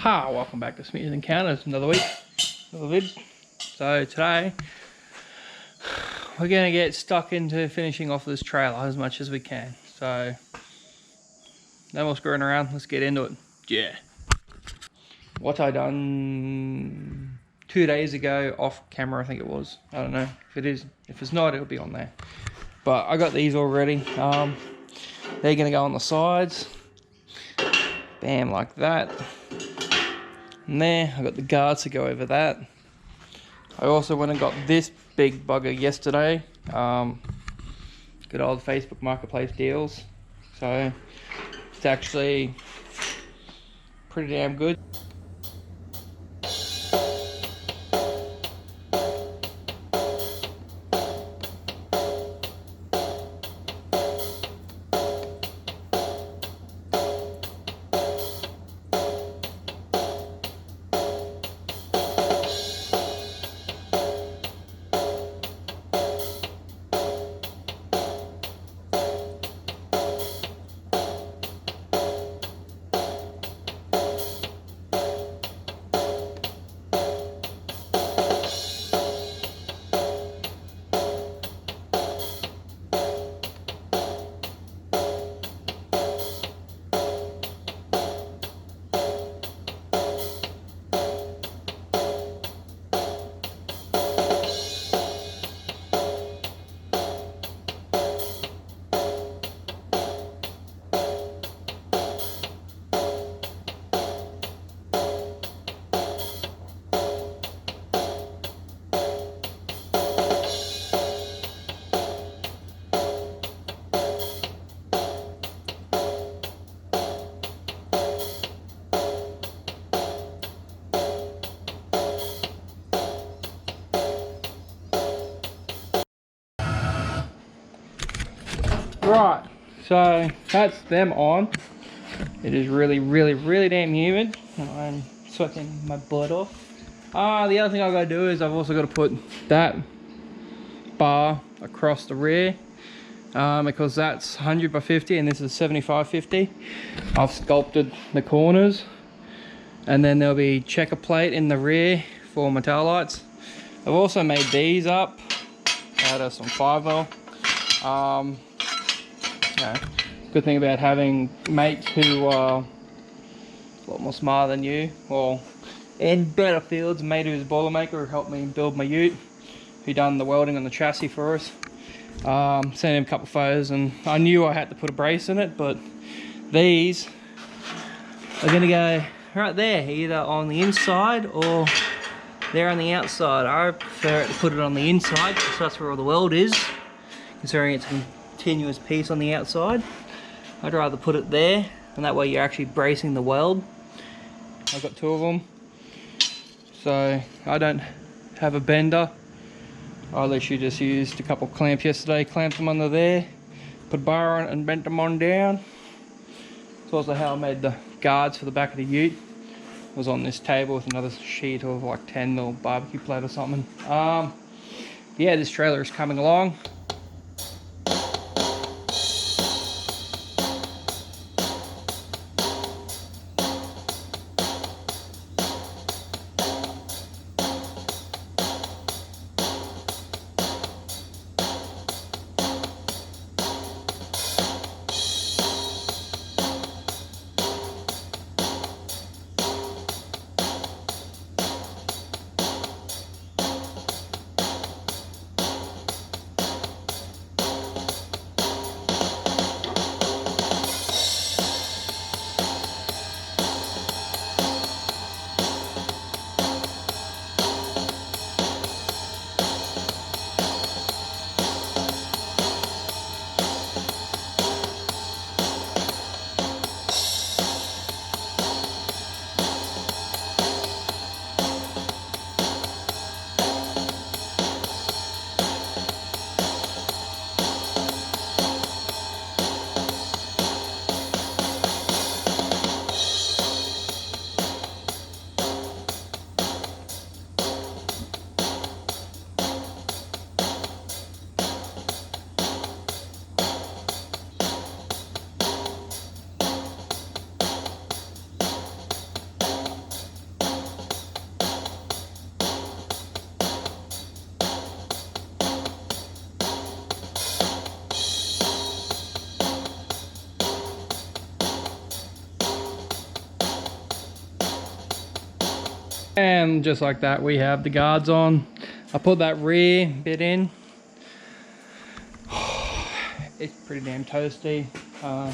Ha! Welcome back to Schmity Encounters. Another week, another vid. So today we're gonna get stuck into finishing off this trailer as much as we can. So no more screwing around. Let's get into it. Yeah. What I done 2 days ago off camera, I think it was. I don't know if it is. If it's not, it'll be on there. But I got these all ready. They're gonna go on the sides. Bam, like that. And there, I got the guards to go over that. I also went and got this big bugger yesterday. Good old Facebook Marketplace deals. So it's actually pretty damn good. Right, so that's them on. It is really damn humid. I'm sweating my butt off. The other thing I've got to do is I've also got to put that bar across the rear because that's 100 by 50 and this is 75/50. I've sculpted the corners and then there'll be checker plate in the rear for my tail lights. I've also made these up out of some 5L. Good thing about having mates who are a lot more smarter than you, or in better fields. A mate who's a boilermaker who helped me build my ute, who done the welding on the chassis for us. Sent him a couple of photos and I knew I had to put a brace in it, but these are going to go right there, either on the inside or there on the outside. I prefer to put it on the inside because that's where all the weld is, considering it's a continuous piece on the outside. I'd rather put it there, and that way you're actually bracing the weld. I've got 2 of them, so I don't have a bender. I literally just used a couple of clamps yesterday, clamped them under there, put a bar on it and bent them on down. It's also how I made the guards for the back of the ute. It was on this table with another sheet of like 10mm barbecue plate or something. Yeah, this trailer is coming along. And just like that, we have the guards on. I put that rear bit in. It's pretty damn toasty. I'm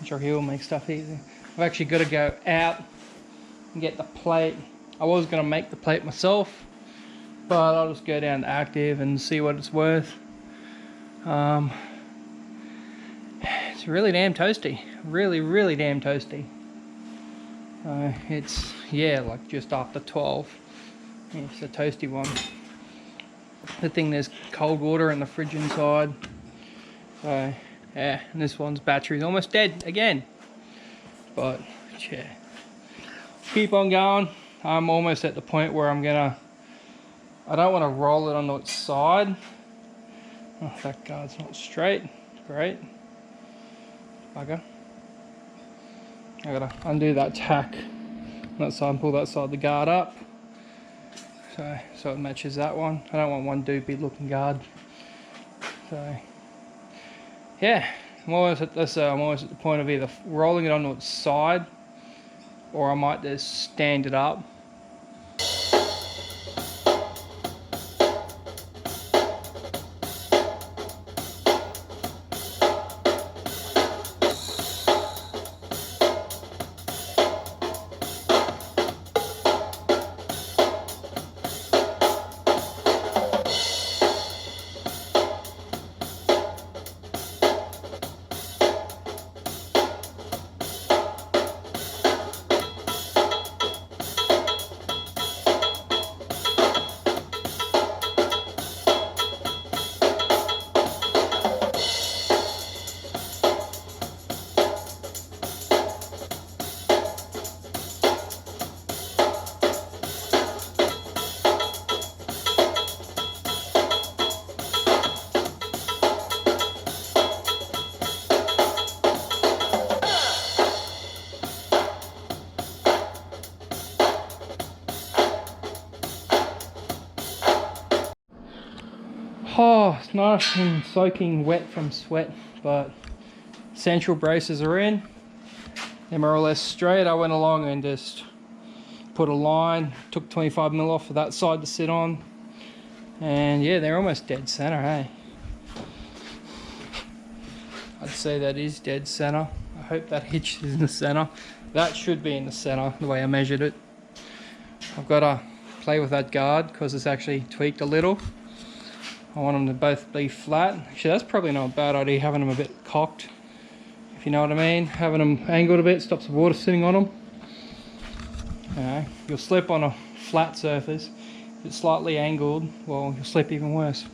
sure he will make stuff easy. I've actually got to go out and get the plate. I was going to make the plate myself, but I'll just go down to Active and see what it's worth. It's really damn toasty. Really damn toasty. It's, yeah, like just after 12. It's a toasty one. The thing, there's cold water in the fridge inside. So, yeah, and this one's battery's almost dead again. But, yeah. Keep on going. I'm almost at the point where I don't want to roll it onto its side. Oh, that guard's not straight. Great. Bugger. I gotta undo that tack on that side and pull that side of the guard up. So it matches that one. I don't want one doopy looking guard. So yeah, I'm always at the point of either rolling it onto its side, or I might just stand it up. Oh, it's nice and soaking wet from sweat, but central braces are in. They're more or less straight. I went along and just put a line, took 25mm off for that side to sit on, and yeah, they're almost dead center, hey? I'd say that is dead center. I hope that hitch is in the center. That should be in the center, the way I measured it. I've got to play with that guard because it's actually tweaked a little. I want them to both be flat. Actually, that's probably not a bad idea, having them a bit cocked, if you know what I mean. Having them angled a bit stops the water sitting on them. You know, you'll slip on a flat surface. If it's slightly angled, well, you'll slip even worse.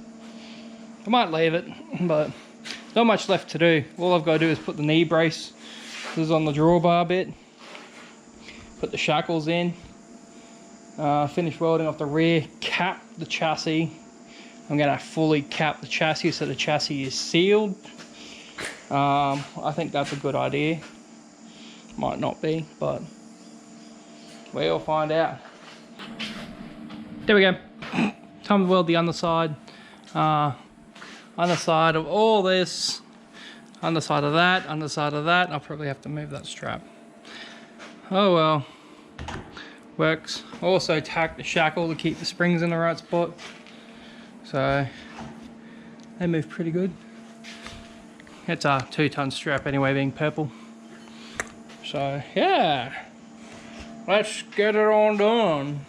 I might leave it, but not much left to do. All I've got to do is put the knee brace. This is on the drawbar bit. Put the shackles in. Finish welding off the rear. Cap the chassis. I'm going to fully cap the chassis so the chassis is sealed. I think that's a good idea. Might not be, but we'll find out. There we go. Time to weld the underside. Underside of all this. Underside of that. Underside of that. I'll probably have to move that strap. Oh well. Works. Also tack the shackle to keep the springs in the right spot. So they move pretty good. It's a 2-ton strap anyway, being purple. So yeah, let's get it on done.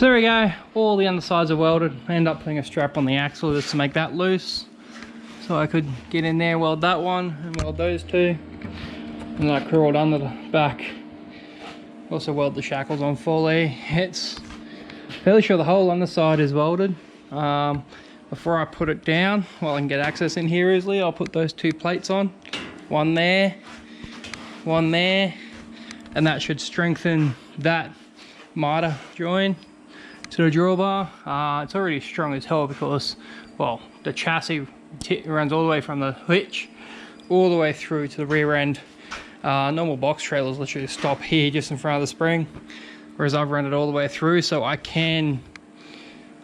So there we go, all the undersides are welded. I ended up putting a strap on the axle just to make that loose, so I could get in there, weld that one, and weld those two. And then I crawled under the back. Also weld the shackles on fully. It's fairly sure the whole underside is welded. Before I put it down, well, I can get access in here easily, I'll put those two plates on. One there, and that should strengthen that miter join to the drawbar. It's already strong as hell because, well, the chassis runs all the way from the hitch all the way through to the rear end. Normal box trailers literally stop here just in front of the spring, whereas I've run it all the way through, so I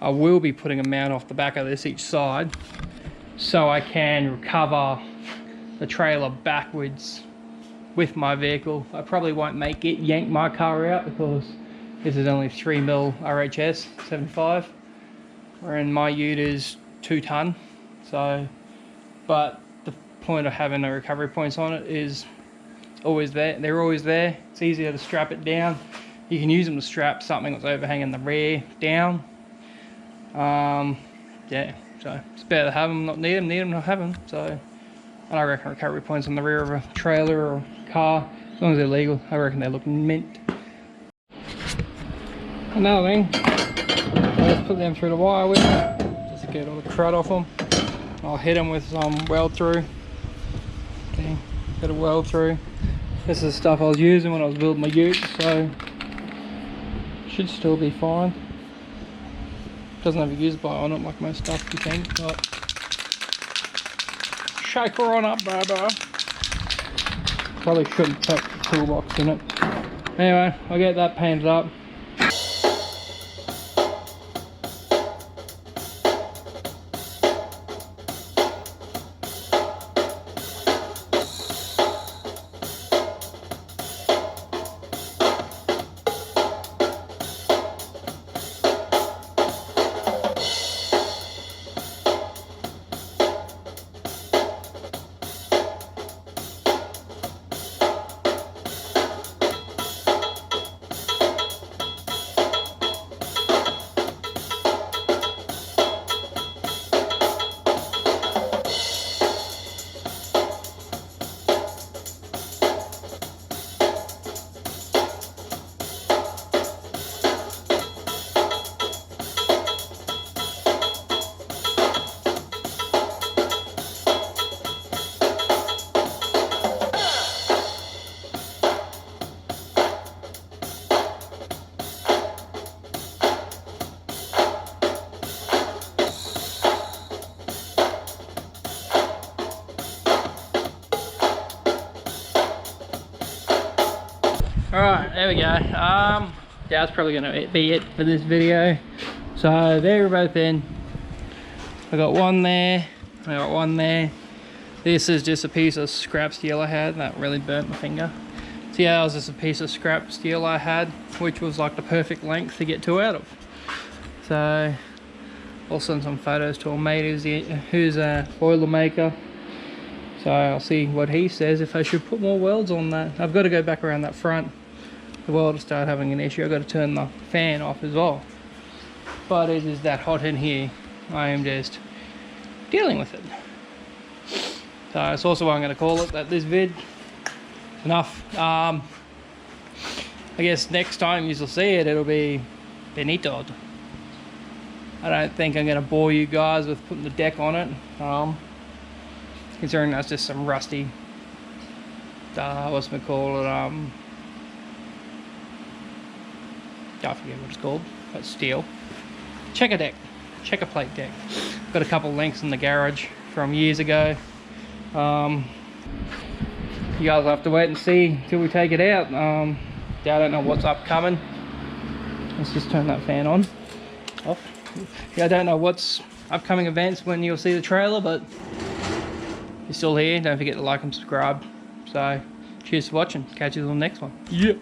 will be putting a mount off the back of this each side so I can recover the trailer backwards with my vehicle. I probably won't make it yank my car out because this is only 3mm RHS 75, wherein my ute is 2 ton. So, but the point of having the recovery points on it is always there. They're always there. It's easier to strap it down. You can use them to strap something that's overhanging the rear down. Yeah, so it's better to have them, not need them, not have them. So, and I reckon recovery points on the rear of a trailer or a car, as long as they're legal, I reckon they look mint. Another thing, I just put them through the wire with it, just to get all the crud off them. I'll hit them with some weld through. Okay, got a weld through. This is the stuff I was using when I was building my ute, so should still be fine. Doesn't have a use by on it like most stuff you think, but shake her on up, baby. Probably shouldn't take the toolbox in it. Anyway, I'll get that painted up. Alright, there we go. Yeah, that's probably gonna be it for this video. So they're both in. I got one there, I got one there. This is just a piece of scrap steel I had that really burnt my finger. So yeah, that was just a piece of scrap steel I had, which was like the perfect length to get two out of. So I'll send some photos to a mate who's a boiler maker. So I'll see what he says if I should put more welds on that. I've got to go back around that front. The welder started having an issue. I've got to turn the fan off as well. But it is that hot in here. I am just dealing with it. So that's also what I'm going to call it, that this vid. Enough. I guess next time you'll see it, it'll be Benito. I don't think I'm going to bore you guys with putting the deck on it. Considering that's just some rusty, what's it called? I forget what it's called. That's steel. Checker deck, checker plate deck. Got a couple links in the garage from years ago. You guys will have to wait and see till we take it out. I don't know what's upcoming. Let's just turn that fan on. Off. Yeah, I don't know what's upcoming events when you'll see the trailer, but if you're still here, don't forget to like and subscribe. So cheers for watching. Catch you on the next one. Yep.